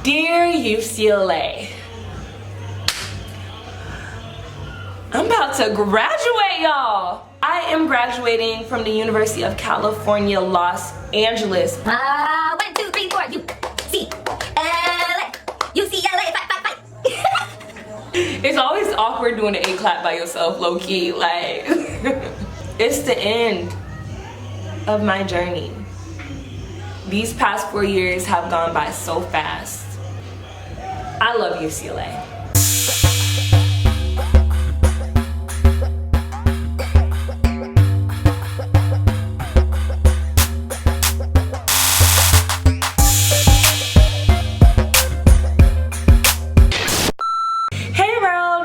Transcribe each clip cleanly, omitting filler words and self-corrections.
Dear UCLA, I'm about to graduate, y'all. I am graduating from the University of California, Los Angeles. 1, 2, 3, 4, UCLA, UCLA, fight. It's always awkward doing an A clap by yourself, low key. Like, it's the end of my journey. These past 4 years have gone by so fast. I love UCLA.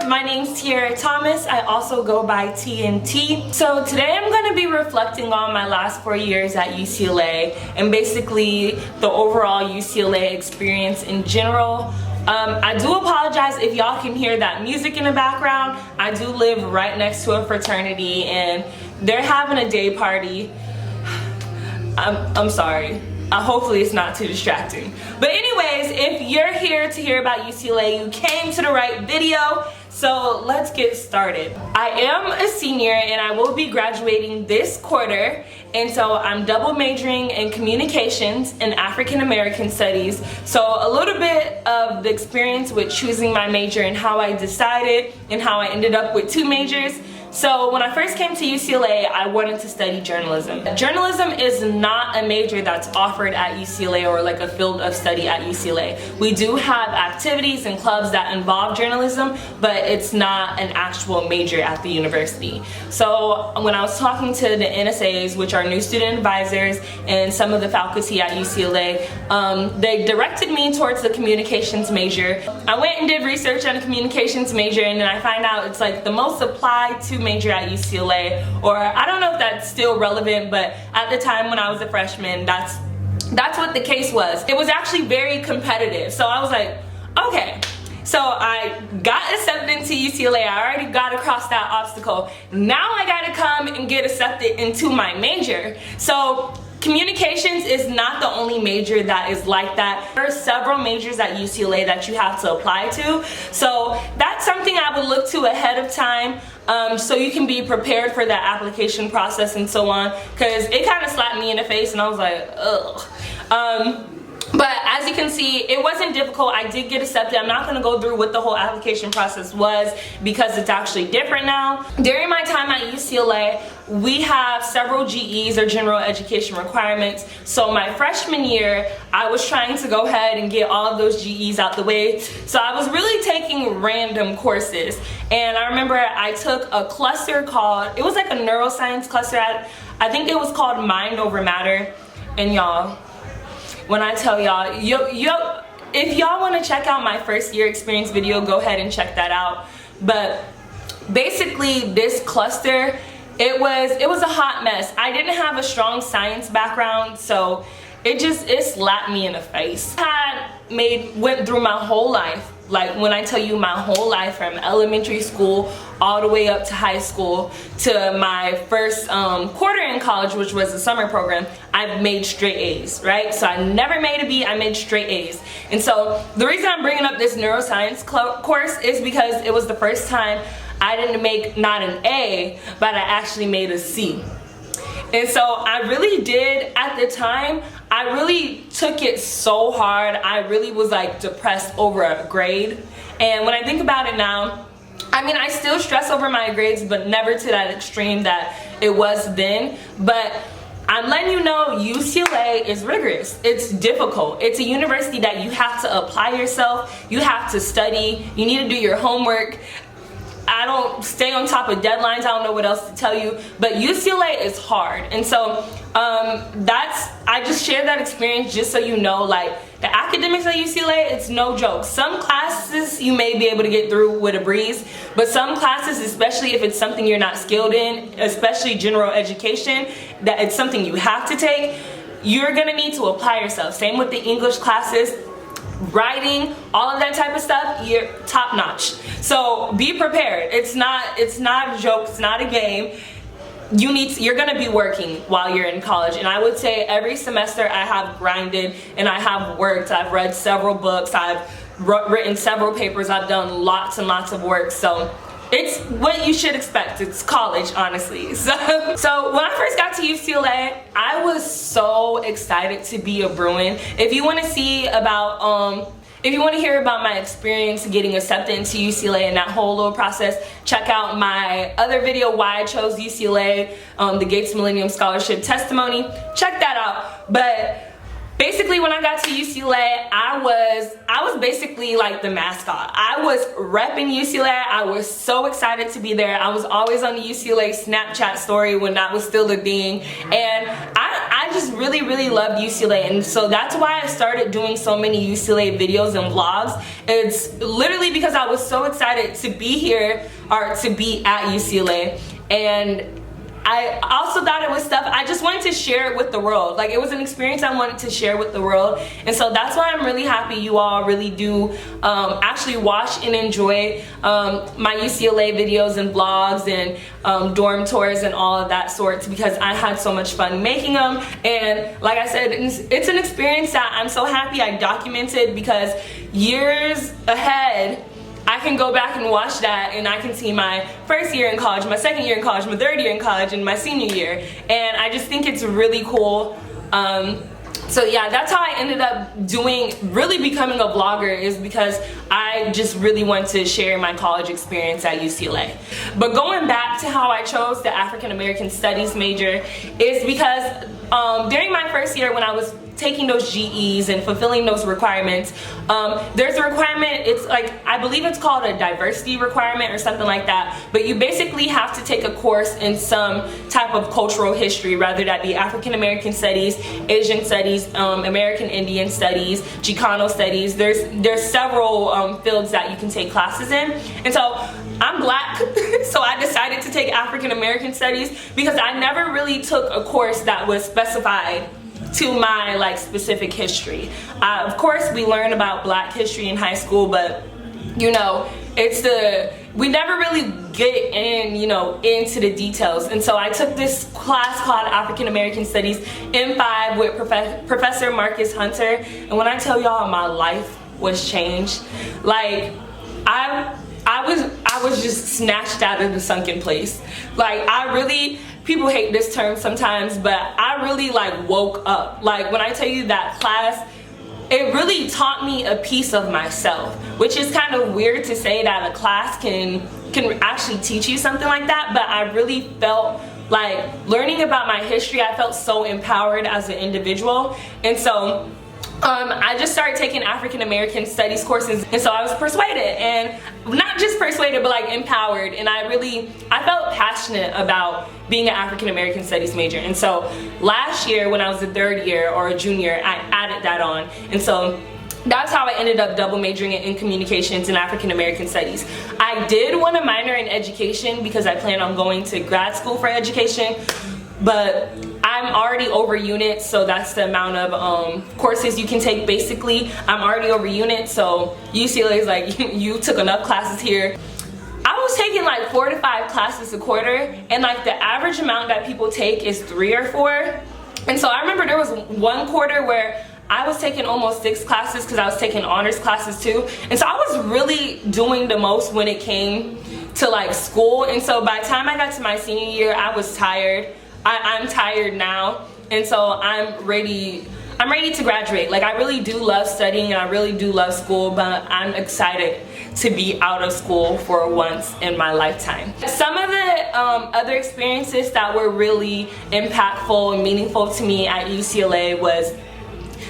My name's Thomas. I also go by TNT. So today I'm going to be reflecting on my last 4 years at UCLA and basically the overall UCLA experience in general. I do apologize if y'all can hear that music in the background. I do live right next to a fraternity and they're having a day party. I'm sorry. Hopefully it's not too distracting. But anyways, if you're here to hear about UCLA, you came to the right video. So let's get started. I am a senior and I will be graduating this quarter. And so I'm double majoring in communications and African American studies. So a little bit of the experience with choosing my major and how I decided and how I ended up with 2 majors. So when I first came to UCLA, I wanted to study journalism. Journalism is not a major that's offered at UCLA or like a field of study at UCLA. We do have activities and clubs that involve journalism, but it's not an actual major at the university. So when I was talking to the NSAs, which are new student advisors, and some of the faculty at UCLA, they directed me towards the communications major. I went and did research on a communications major, and then I find out it's like the most applied to major at UCLA, or I don't know if that's still relevant, but at the time when I was a freshman, that's what the case was. It was actually very competitive. So I was like, okay. So I got accepted into UCLA. I already got across that obstacle. Now I gotta come and get accepted into my major. So communications is not the only major that is like that. There are several majors at UCLA that you have to apply to. So that's something I would look to ahead of time, so you can be prepared for that application process and so on. Because it kind of slapped me in the face and I was like, ugh. But as you can see, it wasn't difficult. I did get accepted. I'm not going to go through what the whole application process was because it's actually different now. During my time at UCLA, we have several GEs or general education requirements. So my freshman year, I was trying to go ahead and get all of those GEs out the way. So I was really taking random courses. And I remember I took a cluster called, it was like a neuroscience cluster. I think it was called Mind Over Matter. And y'all, when I tell y'all, if y'all want to check out my first year experience video, go ahead and check that out. But basically this cluster, it was a hot mess. I didn't have a strong science background, so it slapped me in the face. Went through my whole life. Like when I tell you my whole life, from elementary school all the way up to high school to my first quarter in college, which was the summer program, I've made straight A's, right? So I never made a B, I made straight A's. And so the reason I'm bringing up this neuroscience course is because it was the first time I didn't make not an A, but I actually made a C. And so I really did, at the time, I really took it so hard. I really was like depressed over a grade. And when I think about it now, I mean, I still stress over my grades, but never to that extreme that it was then. But I'm letting you know, UCLA is rigorous. It's difficult. It's a university that you have to apply yourself. You have to study. You need to do your homework. I don't stay on top of deadlines. I don't know what else to tell you, but UCLA is hard. And so I just shared that experience just so you know, like, the academics at UCLA, it's no joke. Some classes you may be able to get through with a breeze, but some classes, especially if it's something you're not skilled in, especially general education, that it's something you have to take, you're gonna need to apply yourself. Same with the English classes. Writing, all of that type of stuff, you're top notch. So be prepared. It's not a joke, it's not a game. you're gonna be working while you're in college. And I would say every semester I have grinded and I have worked. I've read several books, I've written several papers, I've done lots and lots of work. So it's what you should expect. It's college, honestly. So when I first got to UCLA, I was so excited to be a Bruin. If you want to see about if you want to hear about my experience getting accepted into UCLA and that whole little process, check out my other video, why I chose UCLA, the Gates Millennium Scholarship testimony. Check that out. But basically, when I got to UCLA, I was basically like the mascot. I was repping UCLA. I was so excited to be there. I was always on the UCLA Snapchat story when that was still a thing. And I just really, really loved UCLA. And so that's why I started doing so many UCLA videos and vlogs. It's literally because I was so excited to be here, or to be at UCLA. And I also thought it was stuff I just wanted to share it with the world. Like, it was an experience I wanted to share with the world. And so that's why I'm really happy you all really do actually watch and enjoy my UCLA videos and vlogs and dorm tours and all of that sorts, because I had so much fun making them. And like I said, it's an experience that I'm so happy I documented, because years ahead, I can go back and watch that and I can see my first year in college, my second year in college, my third year in college, and my senior year. And I just think it's really cool. So yeah, that's how I ended up really becoming a vlogger, is because I just really want to share my college experience at UCLA. But going back to how I chose the African American Studies major is because during my first year, when I was taking those GEs and fulfilling those requirements, there's a requirement, it's like, I believe it's called a diversity requirement or something like that, but you basically have to take a course in some type of cultural history, whether that be African American Studies, Asian Studies, American Indian Studies, Chicano Studies. There's several fields that you can take classes in. And so I'm black, so I decided to take African American Studies because I never really took a course that was specified to my like specific history. Of course, we learn about Black history in high school, but you know, we never really get into the details. And so I took this class called African American Studies M5 with Professor Marcus Hunter, and when I tell y'all my life was changed, like I was just snatched out of the sunken place. Like, people hate this term sometimes, but I really like woke up. Like, when I tell you that class, it really taught me a piece of myself, which is kind of weird to say that a class can actually teach you something like that, but I really felt like learning about my history, I felt so empowered as an individual. And so I just started taking African American Studies courses, and so I was persuaded, and not just persuaded, but like empowered. And I felt passionate about being an African American Studies major. And so last year, when I was a third year or a junior, I added that on. And so that's how I ended up double majoring in communications and African American Studies. I did want to minor in education because I plan on going to grad school for education, but I'm already over units, so that's the amount of courses you can take basically. I'm already over units, so UCLA is like, you took enough classes here. I was taking like 4 to 5 classes a quarter, and like the average amount that people take is 3 or 4. And so I remember there was one quarter where I was taking almost 6 classes because I was taking honors classes too. And so I was really doing the most when it came to like school. And so by the time I got to my senior year, I was tired. I'm tired now, and so I'm ready to graduate. Like, I really do love studying and I really do love school, but I'm excited to be out of school for once in my lifetime. Some of the other experiences that were really impactful and meaningful to me at UCLA was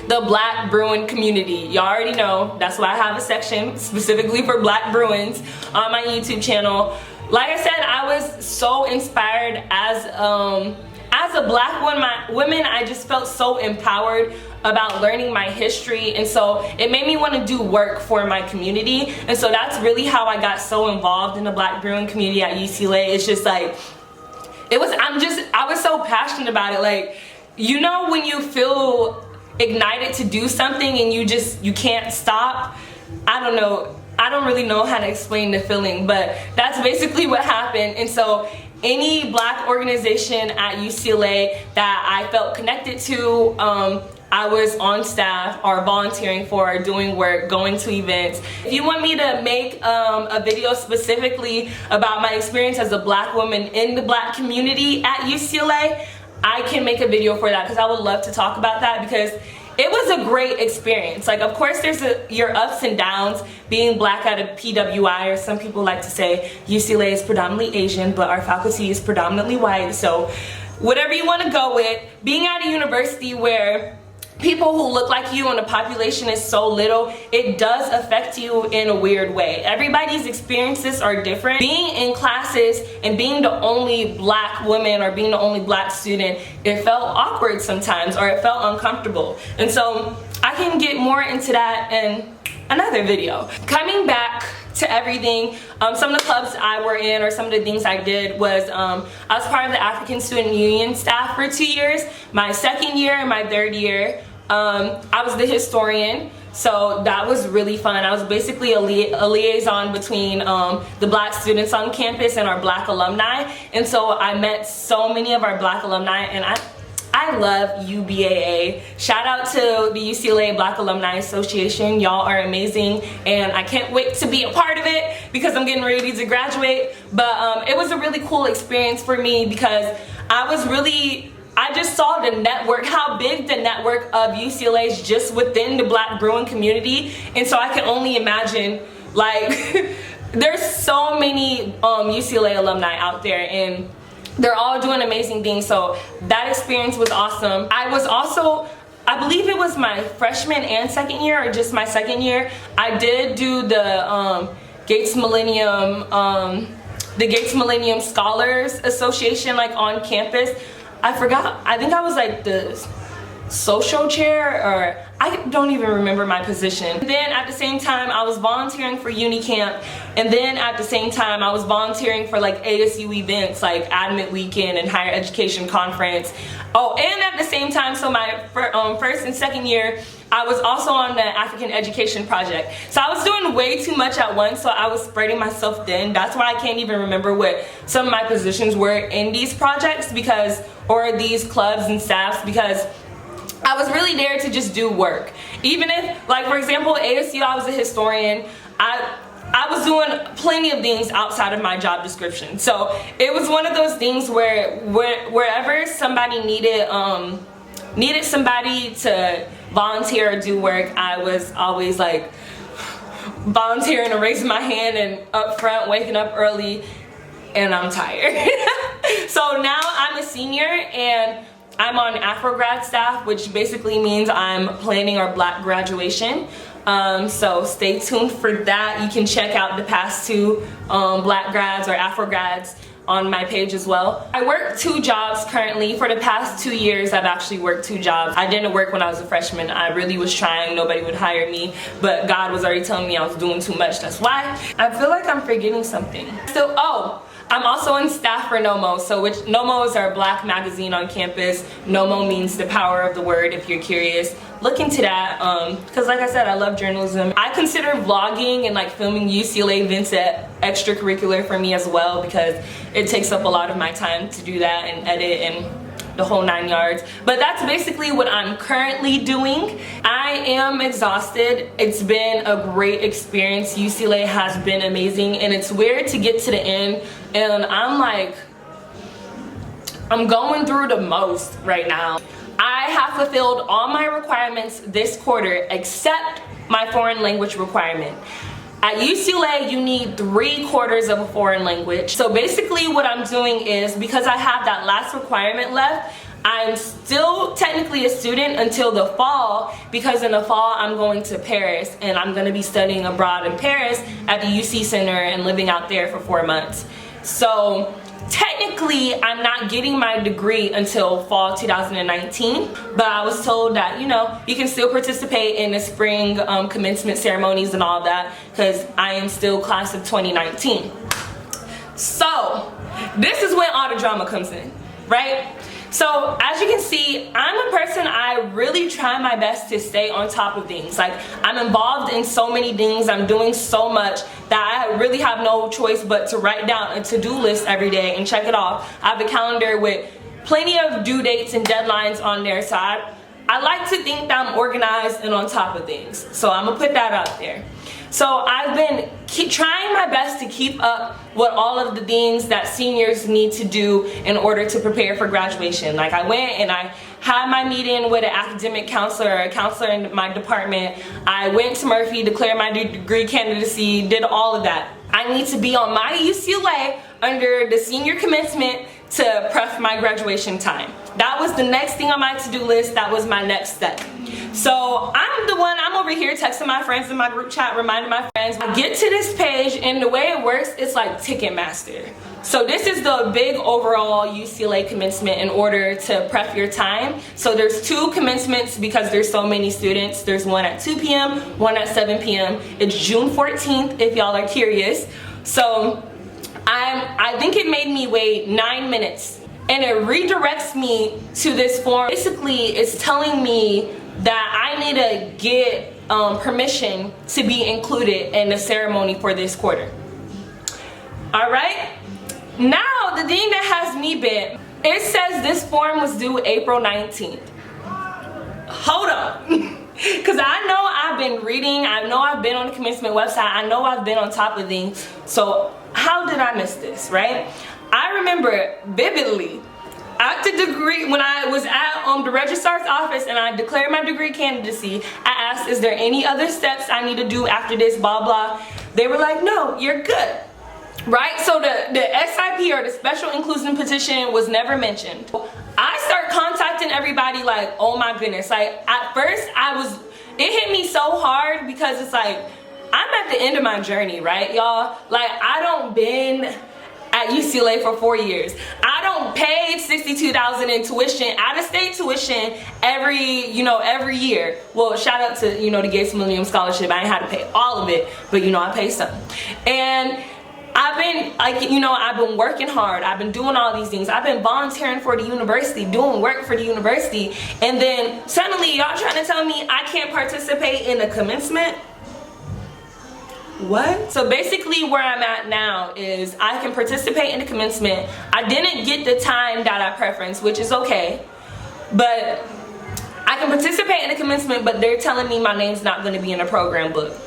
the Black Bruin community. Y'all already know, that's why I have a section specifically for Black Bruins on my YouTube channel. Like I said, I was so inspired as a Black woman. I just felt so empowered about learning my history, and so it made me want to do work for my community. And so that's really how I got so involved in the Black Bruin community at UCLA. It's just like, I was so passionate about it. Like, you know, when you feel ignited to do something and you can't stop. I don't really know how to explain the feeling, but that's basically what happened. And so any black organization at UCLA that I felt connected to, I was on staff or volunteering for, doing work, going to events. If you want me to make a video specifically about my experience as a black woman in the black community at UCLA, I can make a video for that, because I would love to talk about that, because it was a great experience. Like, of course, there's your ups and downs being black at a PWI, or some people like to say UCLA is predominantly Asian, but our faculty is predominantly white. So whatever you want to go with, being at a university where people who look like you and the population is so little, it does affect you in a weird way. Everybody's experiences are different. Being in classes and being the only black woman or being the only black student, it felt awkward sometimes, or it felt uncomfortable. And so I can get more into that in another video. Coming back to everything, some of the clubs I were in, or some of the things I did was, I was part of the African Student Union staff for 2 years. My second year and my third year, I was the historian, so that was really fun. I was basically a liaison between the black students on campus and our black alumni, and so I met so many of our black alumni, and I love UBAA. Shout out to the UCLA Black Alumni Association. Y'all are amazing, and I can't wait to be a part of it because I'm getting ready to graduate. But it was a really cool experience for me, because I just saw the network, how big the network of UCLA is just within the black Bruin community. And so I can only imagine, like, there's so many UCLA alumni out there, and they're all doing amazing things. So that experience was awesome. I was also, I believe it was my freshman and second year, or just my second year, I did do the Gates Millennium Scholars Association, like, on campus. I forgot, I think I was like the social chair, or I don't even remember my position. And then at the same time, I was volunteering for UniCamp, and then at the same time, I was volunteering for like ASU events like Admit Weekend and Higher Education Conference. Oh, and at the same time, so my first and second year, I was also on the African Education Project. So I was doing way too much at once, so I was spreading myself thin. That's why I can't even remember what some of my positions were in these projects, because, or these clubs and staffs, because I was really there to just do work. Even if, like, for example, ASU, I was a historian. I was doing plenty of things outside of my job description. So it was one of those things where wherever somebody needed somebody to volunteer or do work, I was always like volunteering and raising my hand and up front, waking up early, and I'm tired. So now I'm a senior, and I'm on Afro-grad staff, which basically means I'm planning our black graduation. So stay tuned for that. You can check out the past two black grads or Afro-grads on my page as well. I work 2 jobs currently. For the past 2 years, I've actually worked 2 jobs. I didn't work when I was a freshman. I really was trying. Nobody would hire me, but God was already telling me I was doing too much. That's why. I feel like I'm forgetting something. So, I'm also on staff for NOMO. So NOMO is our black magazine on campus. NOMO means the power of the word, if you're curious. Look into that, because like I said, I love journalism. I consider vlogging and like filming UCLA events extracurricular for me as well, because it takes up a lot of my time to do that and edit and the whole 9 yards. But that's basically what I'm currently doing. I am exhausted. It's been a great experience. UCLA has been amazing, and it's weird to get to the end and I'm like, I'm going through the most right now. I have fulfilled all my requirements this quarter except my foreign language requirement. At UCLA, you need 3/4 of a foreign language. So basically what I'm doing is, because I have that last requirement left, I'm still technically a student until the fall, because in the fall I'm going to Paris, and I'm going to be studying abroad in Paris at the UC Center and living out there for 4 months. So technically I'm not getting my degree until fall 2019, but I was told that, you know, you can still participate in the spring commencement ceremonies and all that, because I am still class of 2019. So this is when all the drama comes in, right? So as you can see, I'm a person, I really try my best to stay on top of things. Like, I'm involved in so many things, I'm doing so much that I really have no choice but to write down a to-do list every day and check it off. I have a calendar with plenty of due dates and deadlines on there, so I like to think that I'm organized and on top of things. So I'm gonna put that out there. So I've been trying my best to keep up with all of the things that seniors need to do in order to prepare for graduation. Like, I went and I had my meeting with an academic counselor, a counselor in my department. I went to Murphy, declared my degree candidacy, did all of that. I need to be on my UCLA under the senior commencement to prep my graduation time. That was the next thing on my to-do list. That was my next step. So I'm over here texting my friends in my group chat, reminding my friends. I get to this page, and the way it works, it's like Ticketmaster. So this is the big overall UCLA commencement in order to prep your time. So there's 2 commencements because there's so many students. There's one at 2 p.m., one at 7 p.m. It's June 14th if y'all are curious. So I think it made me wait 9 minutes, and it redirects me to this form. Basically, it's telling me that I need to get permission to be included in the ceremony for this quarter. All right, now the thing that has me bent, it says this form was due April 19th. Hold up. Because I know I've been reading, I know I've been on the commencement website, I know I've been on top of things. So how did I miss this, right? I remember vividly at the degree, when I was at the registrar's office and I declared my degree candidacy, I asked, is there any other steps I need to do after this, blah, blah. They were like, no, you're good. Right? So the SIP, or the special inclusion petition, was never mentioned. I start contacting everybody like, oh my goodness. Like, at first it hit me so hard because it's like, I'm at the end of my journey, right, y'all? Like, I don't been at UCLA for 4 years. I don't pay $62,000 in tuition, out-of-state tuition every year. Well, shout out to, the Gates Millennium Scholarship. I ain't had to pay all of it, but I pay some. And I've been I've been working hard. I've been doing all these things. I've been volunteering for the university, doing work for the university, and then suddenly y'all trying to tell me I can't participate in the commencement? What? So basically where I'm at now is I can participate in the commencement. I didn't get the time that I preference, which is okay, but I can participate in the commencement, but they're telling me my name's not going to be in a program book.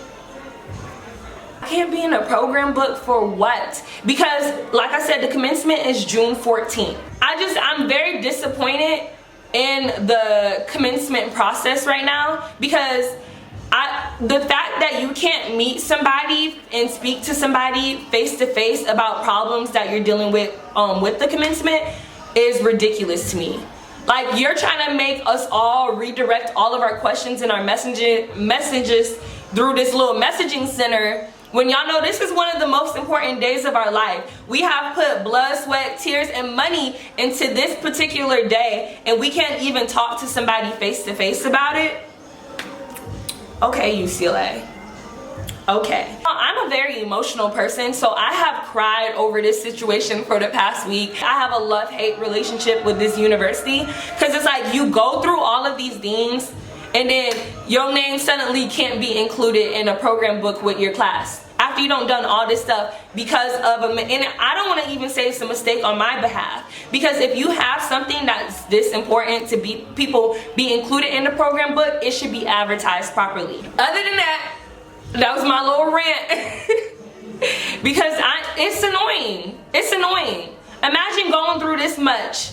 I can't be in a program book for what? Because like I said, the commencement is June 14th. I'm very disappointed in the commencement process right now, because the fact that you can't meet somebody and speak to somebody face to face about problems that you're dealing with the commencement is ridiculous to me. Like, you're trying to make us all redirect all of our questions and our messages through this little messaging center, when y'all know this is one of the most important days of our life. We have put blood, sweat, tears, and money into this particular day, and we can't even talk to somebody face to face about it. Okay, UCLA. Okay. I'm a very emotional person, so I have cried over this situation for the past week. I have a love-hate relationship with this university, because it's like, you go through all of these things and then your name suddenly can't be included in a program book with your class after you don't done all this stuff because of and I don't want to even say it's a mistake on my behalf, because if you have something that's this important to people be included in the program book, it should be advertised properly. Other than that was my little rant. Because it's annoying. It's annoying. Imagine going through this much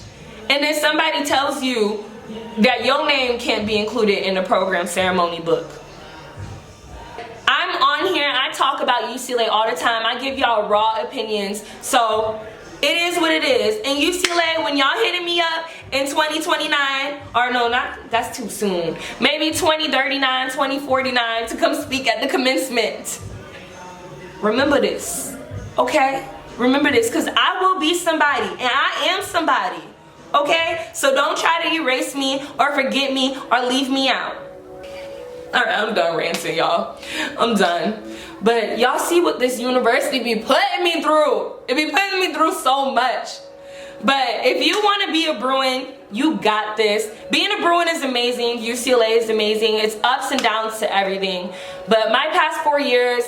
and then somebody tells you that your name can't be included in the program ceremony book. I'm on here, I talk about UCLA all the time. I give y'all raw opinions. So it is what it is. And UCLA, when y'all hitting me up in 2029, or no, not, that's too soon, maybe 2039, 2049 to come speak at the commencement, remember this, okay? Remember this, because I will be somebody, and I am somebody, okay? So don't try to erase me or forget me or leave me out. Alright, I'm done ranting, y'all. I'm done. But y'all see what this university be putting me through. It be putting me through so much. But if you want to be a Bruin, You got this. Being a Bruin is amazing. UCLA is amazing. It's ups and downs to everything. But my past 4 years,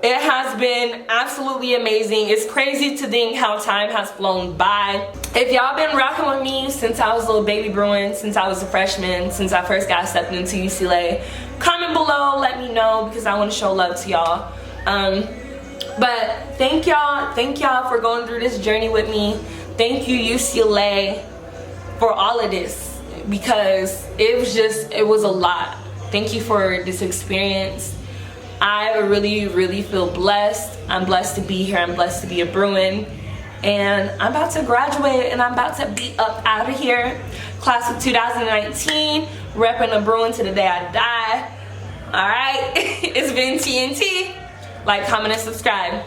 it has been absolutely amazing. It's crazy to think how time has flown by. If y'all been rocking with me since I was a little baby Bruin, since I was a freshman, since I first got accepted into UCLA, comment below, let me know, because I want to show love to y'all. But thank y'all for going through this journey with me. Thank you, UCLA, for all of this, because it was a lot. Thank you for this experience. I really feel blessed. I'm blessed to be here. I'm blessed to be a Bruin. And I'm about to graduate and I'm about to be up out of here. Class of 2019, repping the Bruin to the day I die. Alright, it's been TNT. Like, comment, and subscribe.